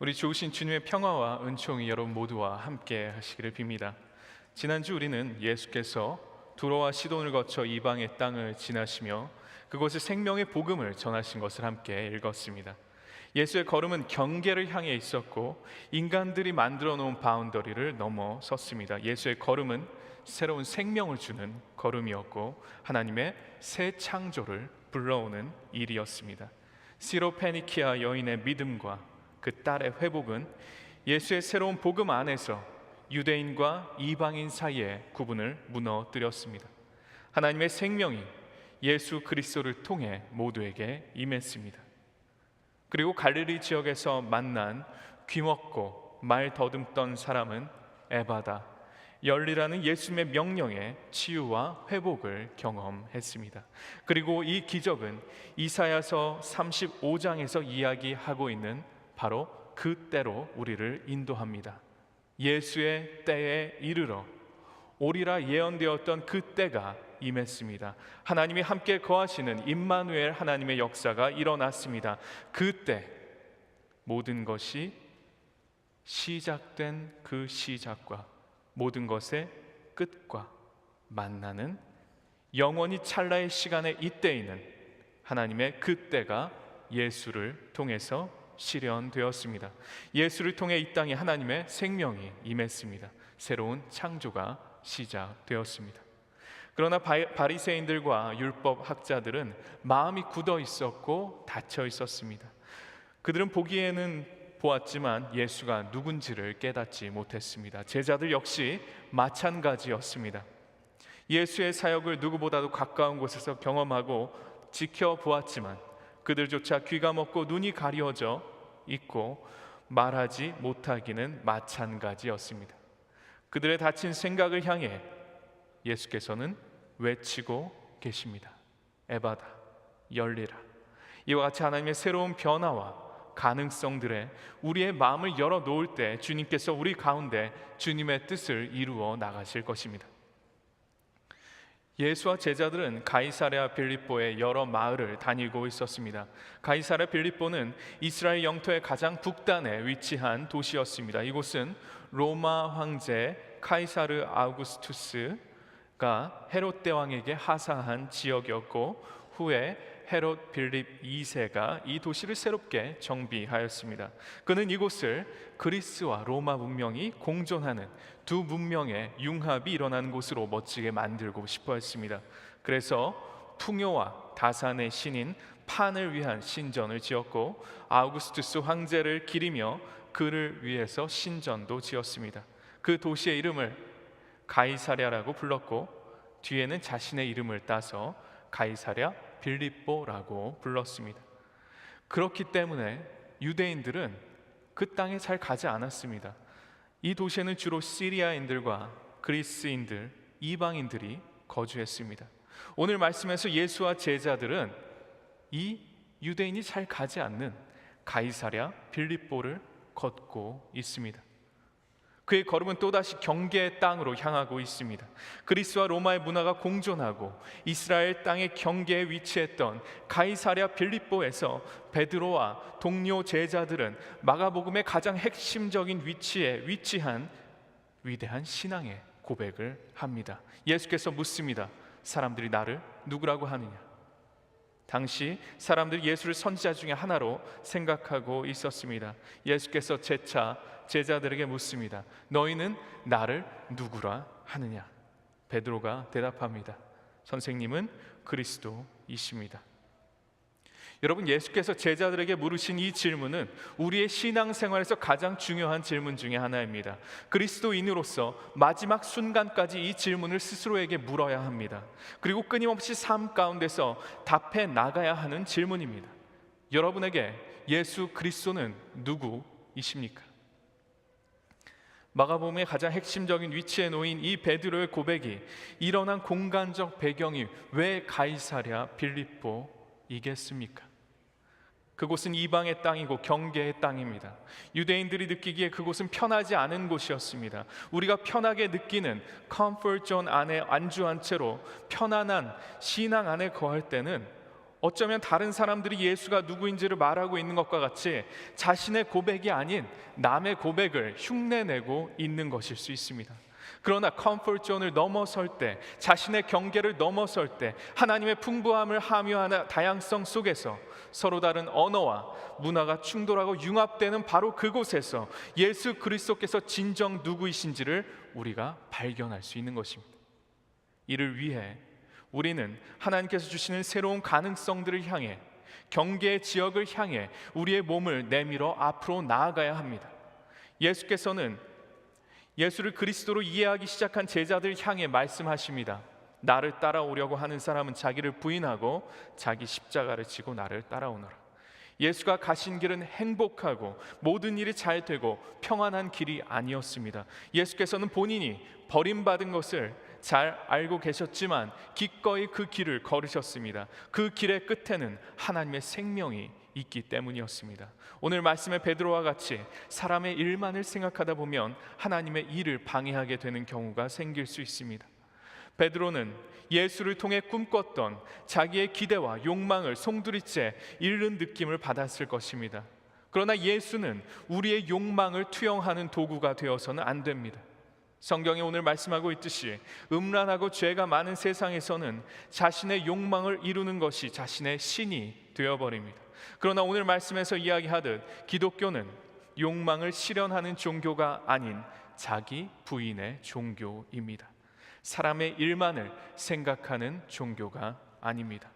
우리 좋으신 주님의 평화와 은총이 여러분 모두와 함께 하시기를 빕니다. 지난주 우리는 예수께서 두로와 시돈을 거쳐 이방의 땅을 지나시며 그곳에 생명의 복음을 전하신 것을 함께 읽었습니다. 예수의 걸음은 경계를 향해 있었고 인간들이 만들어 놓은 바운더리를 넘어섰습니다. 예수의 걸음은 새로운 생명을 주는 걸음이었고 하나님의 새 창조를 불러오는 일이었습니다. 시로페니키아 여인의 믿음과 그 딸의 회복은 예수의 새로운 복음 안에서 유대인과 이방인 사이의 구분을 무너뜨렸습니다. 하나님의 생명이 예수 그리스도를 통해 모두에게 임했습니다. 그리고 갈릴리 지역에서 만난 귀먹고 말 더듬던 사람은 에바다, 열리라는 예수님의 명령에 치유와 회복을 경험했습니다. 그리고 이 기적은 이사야서 35장에서 이야기하고 있는 바로 그 때로 우리를 인도합니다. 예수의 때에 이르러 오리라 예언되었던 그 때가 임했습니다. 하나님이 함께 거하시는 임마누엘 하나님의 역사가 일어났습니다. 그때 모든 것이 시작된 그 시작과 모든 것의 끝과 만나는 영원히 찰나의 시간의 이때에는 하나님의 그때가 예수를 통해서 실현되었습니다. 예수를 통해 이 땅에 하나님의 생명이 임했습니다. 새로운 창조가 시작되었습니다. 그러나 바리새인들과 율법 학자들은 마음이 굳어 있었고 닫혀 있었습니다. 그들은 보기에는 보았지만 예수가 누군지를 깨닫지 못했습니다. 제자들 역시 마찬가지였습니다. 예수의 사역을 누구보다도 가까운 곳에서 경험하고 지켜보았지만 그들조차 귀가 먹고 눈이 가려져 있고 말하지 못하기는 마찬가지였습니다. 그들의 닫힌 생각을 향해 예수께서는 외치고 계십니다. 에바다, 열리라. 이와 같이 하나님의 새로운 변화와 가능성들에 우리의 마음을 열어놓을 때 주님께서 우리 가운데 주님의 뜻을 이루어 나가실 것입니다. 예수와 제자들은 가이사랴 빌립보의 여러 마을을 다니고 있었습니다. 가이사랴 빌립보는 이스라엘 영토의 가장 북단에 위치한 도시였습니다. 이곳은 로마 황제 카이사르 아우구스투스가 헤롯 대왕에게 하사한 지역이었고 후에 헤롯 빌립 2세가 이 도시를 새롭게 정비하였습니다. 그는 이곳을 그리스와 로마 문명이 공존하는 두 문명의 융합이 일어나는 곳으로 멋지게 만들고 싶어 했습니다. 그래서 풍요와 다산의 신인 판을 위한 신전을 지었고 아우구스투스 황제를 기리며 그를 위해서 신전도 지었습니다. 그 도시의 이름을 가이사랴라고 불렀고 뒤에는 자신의 이름을 따서 가이사랴 빌립보라고 불렀습니다. 그렇기 때문에 유대인들은 그 땅에 잘 가지 않았습니다. 이 도시에는 주로 시리아인들과 그리스인들, 이방인들이 거주했습니다. 오늘 말씀에서 예수와 제자들은 이 유대인이 잘 가지 않는 가이사랴 빌립보를 걷고 있습니다. 그의 걸음은 또다시 경계의 땅으로 향하고 있습니다. 그리스와 로마의 문화가 공존하고 이스라엘 땅의 경계에 위치했던 가이사랴 빌립보에서 베드로와 동료 제자들은 마가복음의 가장 핵심적인 위치에 위치한 위대한 신앙의 고백을 합니다. 예수께서 묻습니다. 사람들이 나를 누구라고 하느냐? 당시 사람들이 예수를 선지자 중에 하나로 생각하고 있었습니다. 예수께서 재차 제자들에게 묻습니다. 너희는 나를 누구라 하느냐? 베드로가 대답합니다. 선생님은 그리스도이십니다. 여러분, 예수께서 제자들에게 물으신 이 질문은 우리의 신앙생활에서 가장 중요한 질문 중에 하나입니다. 그리스도인으로서 마지막 순간까지 이 질문을 스스로에게 물어야 합니다. 그리고 끊임없이 삶 가운데서 답해 나가야 하는 질문입니다. 여러분에게 예수 그리스도는 누구이십니까? 마가복음의 가장 핵심적인 위치에 놓인 이 베드로의 고백이 일어난 공간적 배경이 왜 가이사랴 빌립보이겠습니까? 그곳은 이방의 땅이고 경계의 땅입니다. 유대인들이 느끼기에 그곳은 편하지 않은 곳이었습니다. 우리가 편하게 느끼는 컴포트 존 안에 안주한 채로 편안한 신앙 안에 거할 때는 어쩌면 다른 사람들이 예수가 누구인지를 말하고 있는 것과 같이 자신의 고백이 아닌 남의 고백을 흉내내고 있는 것일 수 있습니다. 그러나 컴포트 존을 넘어설 때, 자신의 경계를 넘어설 때, 하나님의 풍부함을 함유하는 다양성 속에서 서로 다른 언어와 문화가 충돌하고 융합되는 바로 그곳에서 예수 그리스도께서 진정 누구이신지를 우리가 발견할 수 있는 것입니다. 이를 위해 우리는 하나님께서 주시는 새로운 가능성들을 향해, 경계의 지역을 향해 우리의 몸을 내밀어 앞으로 나아가야 합니다. 예수께서는 예수를 그리스도로 이해하기 시작한 제자들 향해 말씀하십니다. 나를 따라오려고 하는 사람은 자기를 부인하고 자기 십자가를 지고 나를 따라오너라. 예수가 가신 길은 행복하고 모든 일이 잘 되고 평안한 길이 아니었습니다. 예수께서는 본인이 버림받은 것을 잘 알고 계셨지만 기꺼이 그 길을 걸으셨습니다. 그 길의 끝에는 하나님의 생명이 있기 때문이었습니다. 오늘 말씀의 베드로와 같이 사람의 일만을 생각하다 보면 하나님의 일을 방해하게 되는 경우가 생길 수 있습니다. 베드로는 예수를 통해 꿈꿨던 자기의 기대와 욕망을 송두리째 잃는 느낌을 받았을 것입니다. 그러나 예수는 우리의 욕망을 투영하는 도구가 되어서는 안 됩니다. 성경이 오늘 말씀하고 있듯이 음란하고 죄가 많은 세상에서는 자신의 욕망을 이루는 것이 자신의 신이 되어버립니다. 그러나 오늘 말씀에서 이야기하듯 기독교는 욕망을 실현하는 종교가 아닌 자기 부인의 종교입니다. 사람의 일만을 생각하는 종교가 아닙니다.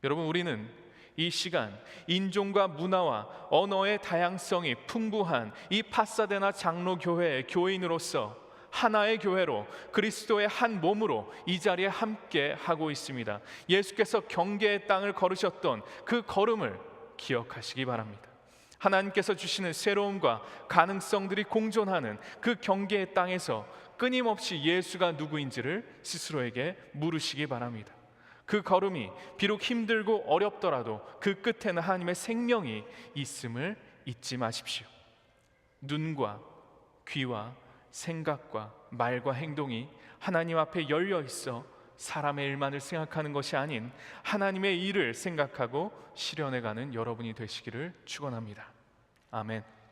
여러분, 우리는 이 시간 인종과 문화와 언어의 다양성이 풍부한 이 파사데나 장로교회의 교인으로서 하나의 교회로 그리스도의 한 몸으로 이 자리에 함께 하고 있습니다. 예수께서 경계의 땅을 걸으셨던 그 걸음을 기억하시기 바랍니다. 하나님께서 주시는 새로움과 가능성들이 공존하는 그 경계의 땅에서 끊임없이 예수가 누구인지를 스스로에게 물으시기 바랍니다. 그 걸음이 비록 힘들고 어렵더라도 그 끝에는 하나님의 생명이 있음을 잊지 마십시오. 눈과 귀와 생각과 말과 행동이 하나님 앞에 열려 있어 사람의 일만을 생각하는 것이 아닌 하나님의 일을 생각하고 실현해가는 여러분이 되시기를 축원합니다. 아멘.